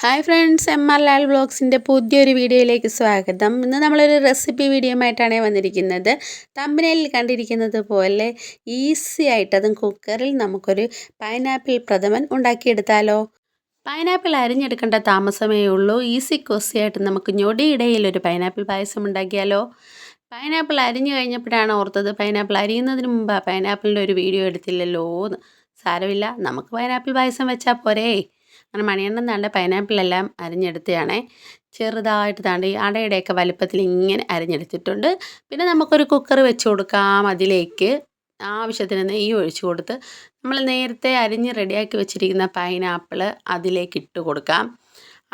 Hi friends, MR Lal വ്ളോഗ്സിൻ്റെ പുതിയൊരു വീഡിയോയിലേക്ക് സ്വാഗതം. ഇന്ന് നമ്മളൊരു റെസിപ്പി വീഡിയോയുമായിട്ടാണ് വന്നിരിക്കുന്നത്. തമ്പനയിലിൽ കണ്ടിരിക്കുന്നത് പോലെ ഈസി ആയിട്ട് അതും കുക്കറിൽ നമുക്കൊരു പൈനാപ്പിൾ പ്രഥമൻ ഉണ്ടാക്കിയെടുത്താലോ. പൈനാപ്പിൾ അരിഞ്ഞെടുക്കേണ്ട താമസമേ ഉള്ളൂ. ഈസി കോസിയായിട്ട് നമുക്ക് ഞൊടിയിടയിൽ ഒരു പൈനാപ്പിൾ പായസം ഉണ്ടാക്കിയാലോ. പൈനാപ്പിൾ അരിഞ്ഞു കഴിഞ്ഞപ്പോഴാണ് ഓർത്തത് പൈനാപ്പിൾ അരിയുന്നതിന് മുമ്പ് പൈനാപ്പിളിൻ്റെ ഒരു വീഡിയോ എടുത്തില്ലല്ലോ എന്ന്. സാരമില്ല, നമുക്ക് പൈനാപ്പിൾ പായസം വെച്ചാൽ പോരേ. അങ്ങനെ മണിയെണ്ണം താണ്ട പൈനാപ്പിളെല്ലാം അരിഞ്ഞെടുത്തതാണേ. ചെറുതായിട്ട് താണ്ട് ഈ അടയുടെയൊക്കെ വലുപ്പത്തിൽ ഇങ്ങനെ അരിഞ്ഞെടുത്തിട്ടുണ്ട്. പിന്നെ നമുക്കൊരു കുക്കർ വെച്ച് കൊടുക്കാം. അതിലേക്ക് ആവശ്യത്തിന് നെയ്യ് ഒഴിച്ച് കൊടുത്ത് നമ്മൾ നേരത്തെ അരിഞ്ഞ് റെഡിയാക്കി വെച്ചിരിക്കുന്ന പൈനാപ്പിൾ അതിലേക്ക് ഇട്ട് കൊടുക്കാം.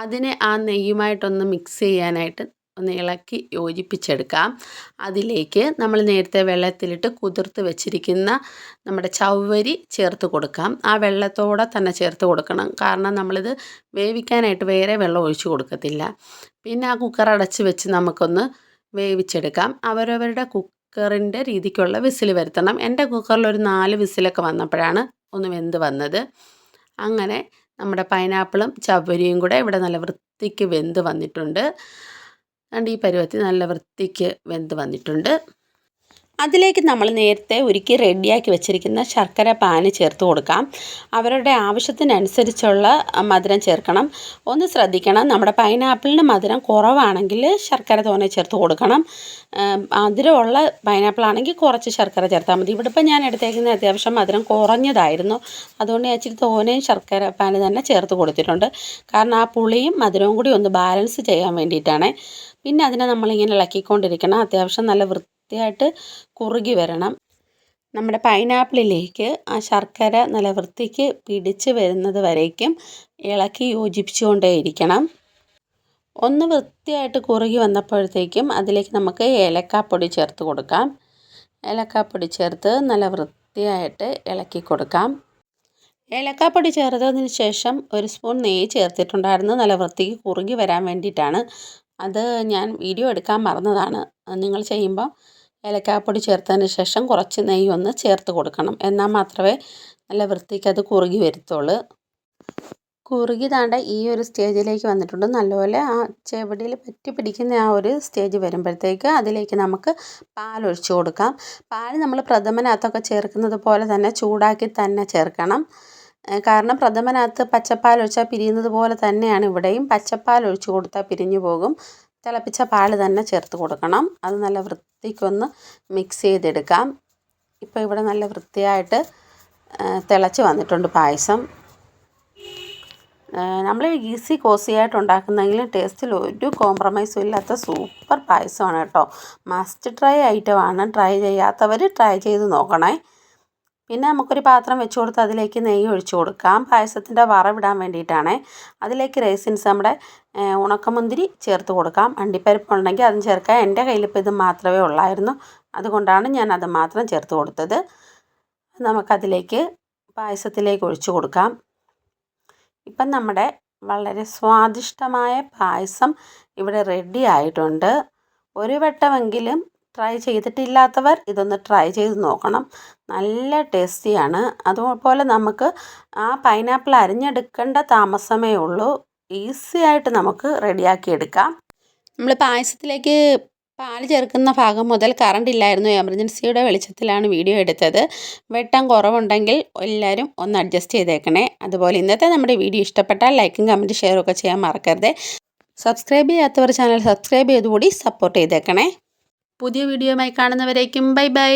അതിനെ ആ നെയ്യുമായിട്ടൊന്ന് മിക്സ് ചെയ്യാനായിട്ട് ഒന്ന് ഇളക്കി യോജിപ്പിച്ചെടുക്കാം. അതിലേക്ക് നമ്മൾ നേരത്തെ വെള്ളത്തിലിട്ട് കുതിർത്ത് വെച്ചിരിക്കുന്ന നമ്മുടെ ചവ്വരി ചേർത്ത് കൊടുക്കാം. ആ വെള്ളത്തോടെ തന്നെ ചേർത്ത് കൊടുക്കണം, കാരണം നമ്മളിത് വേവിക്കാനായിട്ട് വേറെ വെള്ളം ഒഴിച്ച് കൊടുക്കത്തില്ല. പിന്നെ ആ കുക്കർ അടച്ച് വെച്ച് നമുക്കൊന്ന് വേവിച്ചെടുക്കാം. അവരവരുടെ കുക്കറിൻ്റെ രീതിക്കുള്ള വിസിൽ വരുത്തണം. എൻ്റെ കുക്കറിൽ ഒരു 4 വിസിലൊക്കെ വന്നപ്പോഴാണ് ഒന്ന് വെന്ത് വന്നത്. അങ്ങനെ നമ്മുടെ പൈനാപ്പിളും ചവ്വരിയും കൂടെ ഇവിടെ നല്ല വൃത്തിക്ക് വെന്ത് വന്നിട്ടുണ്ട്. ഈ പരുവത്തിൽ നല്ല വൃത്തിക്ക് വെന്ത് വന്നിട്ടുണ്ട്. അതിലേക്ക് നമ്മൾ നേരത്തെ ഉരുക്കി റെഡിയാക്കി വെച്ചിരിക്കുന്ന ശർക്കര പാനി ചേർത്ത് കൊടുക്കാം. അവരുടെ ആവശ്യത്തിനനുസരിച്ചുള്ള മധുരം ചേർക്കണം. ഒന്ന് ശ്രദ്ധിക്കണം, നമ്മുടെ പൈനാപ്പിളിന് മധുരം കുറവാണെങ്കിൽ ശർക്കര തോനെ ചേർത്ത് കൊടുക്കണം. മധുരമുള്ള പൈനാപ്പിൾ ആണെങ്കിൽ കുറച്ച് ശർക്കര ചേർത്താൽ മതി. ഇവിടെ ഇപ്പം ഞാൻ എടുത്തേക്കുന്നത് അത്യാവശ്യം മധുരം കുറഞ്ഞതായിരുന്നു. അതുകൊണ്ട് ഞാൻ ഇച്ചിരി തോനെയും ശർക്കര പാനി തന്നെ ചേർത്ത് കൊടുത്തിട്ടുണ്ട്. കാരണം ആ പുളിയും മധുരവും കൂടി ഒന്ന് ബാലൻസ് ചെയ്യാൻ വേണ്ടിയിട്ടാണ്. പിന്നെ അതിനെ നമ്മളിങ്ങനെ ഇളക്കിക്കൊണ്ടിരിക്കണം. അത്യാവശ്യം നല്ല വൃത്തിയായിട്ട് കുറുകി വരണം. നമ്മുടെ പൈനാപ്പിളിലേക്ക് ആ ശർക്കര നല്ല വൃത്തിക്ക് പിടിച്ച് വരുന്നത് വരേക്കും ഇളക്കി യോജിപ്പിച്ചുകൊണ്ടേയിരിക്കണം. ഒന്ന് വൃത്തിയായിട്ട് കുറുകി വന്നപ്പോഴത്തേക്കും അതിലേക്ക് നമുക്ക് ഏലക്കാപ്പൊടി ചേർത്ത് കൊടുക്കാം. ഏലക്കാപ്പൊടി ചേർത്ത് നല്ല വൃത്തിയായിട്ട് ഇളക്കി കൊടുക്കാം. ഏലക്കാപ്പൊടി ചേർത്തതിന് ശേഷം 1 സ്പൂൺ നെയ്യ് ചേർത്തിട്ടുണ്ടായിരുന്നു, നല്ല വൃത്തിക്ക് കുറുകി വരാൻ വേണ്ടിയിട്ടാണ്. അത് ഞാൻ വീഡിയോ എടുക്കാൻ മറന്നതാണ്. നിങ്ങൾ ചെയ്യുമ്പോൾ ഏലക്കാപ്പൊടി ചേർത്തതിന് ശേഷം കുറച്ച് നെയ്യ് ഒന്ന് ചേർത്ത് കൊടുക്കണം. എന്നാൽ മാത്രമേ നല്ല വൃത്തിക്ക് അത് കുറുകി വരത്തുള്ളൂ. കുറുകി താണ്ട ഈ ഒരു സ്റ്റേജിലേക്ക് വന്നിട്ടുണ്ട്. നല്ലപോലെ ആ ചെവിടിയിൽ പറ്റി പിടിക്കുന്ന ആ ഒരു സ്റ്റേജ് വരുമ്പോഴത്തേക്ക് അതിലേക്ക് നമുക്ക് പാലൊഴിച്ച് കൊടുക്കാം. പാൽ നമ്മൾ പ്രഥമനകത്തൊക്കെ ചേർക്കുന്നത് പോലെ തന്നെ ചൂടാക്കി തന്നെ ചേർക്കണം. കാരണം പ്രഥമനകത്ത് പച്ചപ്പാൽ ഒഴിച്ചാൽ പിരിയുന്നത് പോലെ തന്നെയാണ് ഇവിടെയും. പച്ചപ്പാൽ ഒഴിച്ച് കൊടുത്താൽ പിരിഞ്ഞു പോകും. തിളപ്പിച്ച പാൽ തന്നെ ചേർത്ത് കൊടുക്കണം. അത് നല്ല വൃത്തിക്കൊന്ന് മിക്സ് ചെയ്തെടുക്കാം. ഇപ്പോൾ ഇവിടെ നല്ല വൃത്തിയായിട്ട് തിളച്ച് വന്നിട്ടുണ്ട് പായസം. നമ്മൾ ഈസി കോസിയായിട്ട് ഉണ്ടാക്കുന്നെങ്കിലും ടേസ്റ്റിൽ ഒരു കോംപ്രമൈസും ഇല്ലാത്ത സൂപ്പർ പായസമാണ് കേട്ടോ. മസ്റ്റ് ട്രൈ ഐറ്റമാണ്. ട്രൈ ചെയ്യാത്തവർ ട്രൈ ചെയ്ത് നോക്കണേ. പിന്നെ നമുക്കൊരു പാത്രം വെച്ച് കൊടുത്ത് അതിലേക്ക് നെയ്യ് ഒഴിച്ച് കൊടുക്കാം. പായസത്തിൻ്റെ വറവിടാൻ വേണ്ടിയിട്ടാണ്. അതിലേക്ക് റൈസിൻസ് നമ്മുടെ ഉണക്കമുന്തിരി ചേർത്ത് കൊടുക്കാം. അണ്ടിപ്പരിപ്പ് ഉണ്ടെങ്കിൽ അതും ചേർക്കാം. എൻ്റെ കയ്യിലിപ്പോൾ ഇത് മാത്രമേ ഉള്ളായിരുന്നു, അതുകൊണ്ടാണ് ഞാൻ അത് മാത്രം ചേർത്ത് കൊടുത്തത്. നമുക്കതിലേക്ക് പായസത്തിലേക്ക് ഒഴിച്ച് കൊടുക്കാം. ഇപ്പം നമ്മുടെ വളരെ സ്വാദിഷ്ടമായ പായസം ഇവിടെ റെഡി ആയിട്ടുണ്ട്. ഒരു വട്ടമെങ്കിലും ട്രൈ ചെയ്തിട്ടില്ലാത്തവർ ഇതൊന്ന് ട്രൈ ചെയ്ത് നോക്കണം. നല്ല ടേസ്റ്റിയാണ്. അതുപോലെ നമുക്ക് ആ പൈനാപ്പിൾ അരിഞ്ഞെടുക്കേണ്ട താമസമേ ഉള്ളൂ. ഈസി ആയിട്ട് നമുക്ക് റെഡിയാക്കി എടുക്കാം. നമ്മൾ പായസത്തിലേക്ക് പാൽ ചേർക്കുന്ന ഭാഗം മുതൽ കറണ്ട് ഇല്ലായിരുന്നു. എമർജൻസിയുടെ വെളിച്ചത്തിലാണ് വീഡിയോ എടുത്തത്. വെട്ടം കുറവുണ്ടെങ്കിൽ എല്ലാവരും ഒന്ന് അഡ്ജസ്റ്റ് ചെയ്തേക്കണേ. അതുപോലെ ഇന്നത്തെ നമ്മുടെ വീഡിയോ ഇഷ്ടപ്പെട്ടാൽ ലൈക്കും കമൻറ്റ് ഷെയറും ഒക്കെ ചെയ്യാൻ മറക്കരുത്. സബ്സ്ക്രൈബ് ചെയ്യാത്തവർ ചാനൽ സബ്സ്ക്രൈബ് ചെയ്തുകൂടി സപ്പോർട്ട് ചെയ്തേക്കണേ. പുതിയ വീഡിയോയുമായി കാണുന്നവരേക്കും ബൈ ബൈ.